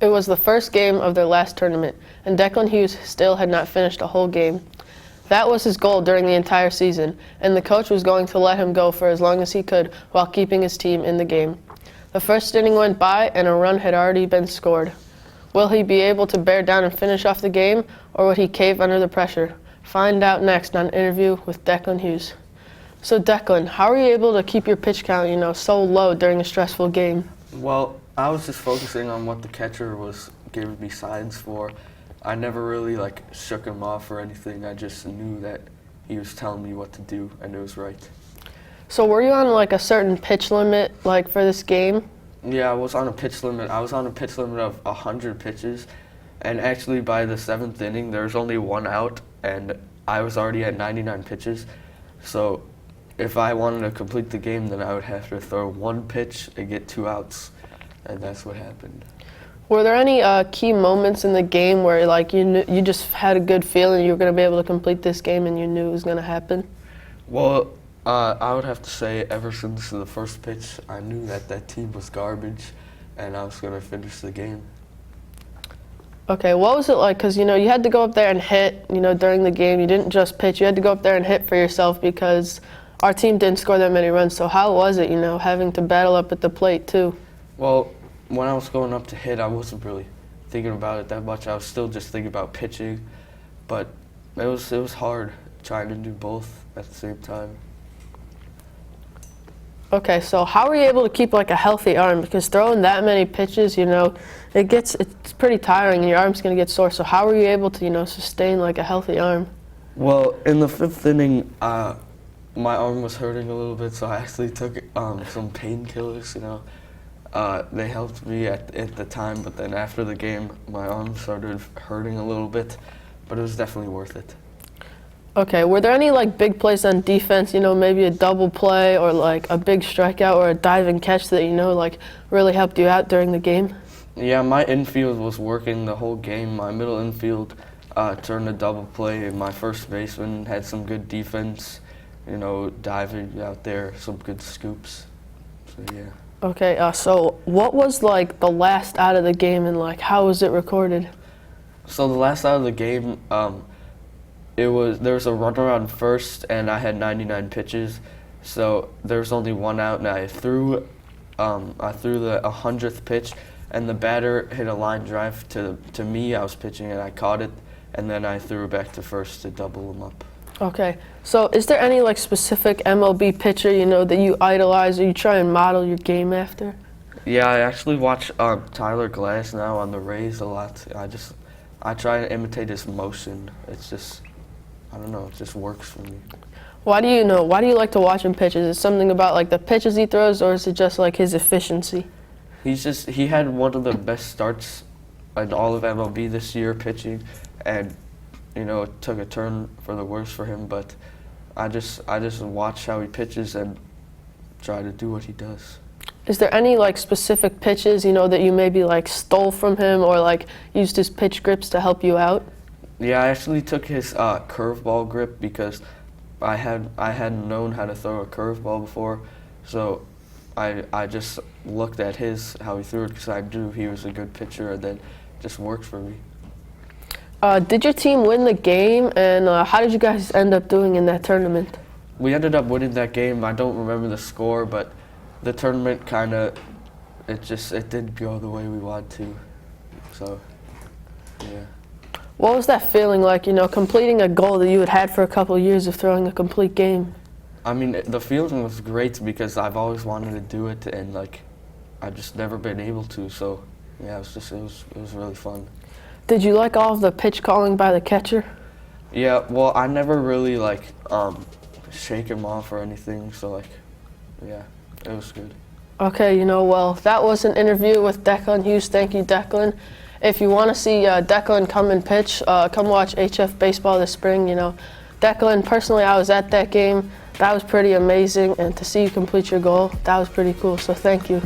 It was the first game of their last tournament, and Declan Hughes still had not finished a whole game. That was his goal during the entire season, and the coach was going to let him go for as long as he could while keeping his team in the game. The first inning went by, and a run had already been scored. Will he be able to bear down and finish off the game, or would he cave under the pressure? Find out next on Interview with Declan Hughes. So Declan, how are you able to keep your pitch count, so low during a stressful game? Well, I was just focusing on what the catcher was giving me signs for. I never really shook him off or anything. I just knew that he was telling me what to do and it was right. So were you on a certain pitch limit for this game? Yeah, I was on a pitch limit. I was on a pitch limit of 100 pitches, and actually by the 7th inning there was only one out and I was already at 99 pitches. So if I wanted to complete the game, then I would have to throw one pitch and get 2 outs, and that's what happened. Were there any key moments in the game where you just had a good feeling you were going to be able to complete this game and you knew it was going to happen? Well, I would have to say ever since the first pitch, I knew that team was garbage and I was going to finish the game. Okay, what was it like? Because, you had to go up there and hit, during the game. You didn't just pitch. You had to go up there and hit for yourself because our team didn't score that many runs. So how was it, having to battle up at the plate too? Well, when I was going up to hit, I wasn't really thinking about it that much. I was still just thinking about pitching, but it was hard trying to do both at the same time. Okay, so how were you able to keep a healthy arm? Because throwing that many pitches, it's pretty tiring and your arm's going to get sore. So how were you able to, sustain a healthy arm? Well, in the 5th inning, my arm was hurting a little bit, so I actually took some painkillers, They helped me at the time, but then after the game, my arm started hurting a little bit, but it was definitely worth it. Okay, were there any big plays on defense, maybe a double play or a big strikeout or a diving catch that, really helped you out during the game? Yeah, my infield was working the whole game. My middle infield turned a double play, and my first baseman had some good defense, diving out there, some good scoops, so yeah. Okay, so what was the last out of the game and how was it recorded? So the last out of the game, there was a runner on first and I had 99 pitches, so there was only one out and I threw the 100th pitch and the batter hit a line drive to me. I was pitching and I caught it, and then I threw it back to first to double him up. Okay, so is there any specific MLB pitcher that you idolize or you try and model your game after? Yeah, I actually watch Tyler Glass now on the Rays a lot. I try to imitate his motion. It's just, I don't know, it just works for me. Why do you like to watch him pitch? Is it something about the pitches he throws, or is it just his efficiency? He had one of the best starts in all of MLB this year pitching, and it took a turn for the worse for him, but I just watch how he pitches and try to do what he does. Is there any specific pitches that you maybe stole from him or used his pitch grips to help you out? Yeah, I actually took his curveball grip because I hadn't known how to throw a curveball before, so I just looked at how he threw it because I knew he was a good pitcher, and then it just worked for me. Did your team win the game, and how did you guys end up doing in that tournament? We ended up winning that game. I don't remember the score, but the tournament it didn't go the way we wanted to, so yeah. What was that feeling like, completing a goal that you had for a couple of years of throwing a complete game? I mean, the feeling was great because I've always wanted to do it, and I've just never been able to, so yeah, it was really fun. Did you like all of the pitch calling by the catcher? Yeah, well, I never really shake him off or anything, so yeah, it was good. Okay, well, that was an interview with Declan Hughes. Thank you, Declan. If you want to see Declan come and pitch, come watch HF Baseball this spring. Declan, personally, I was at that game. That was pretty amazing, and to see you complete your goal, that was pretty cool, so thank you.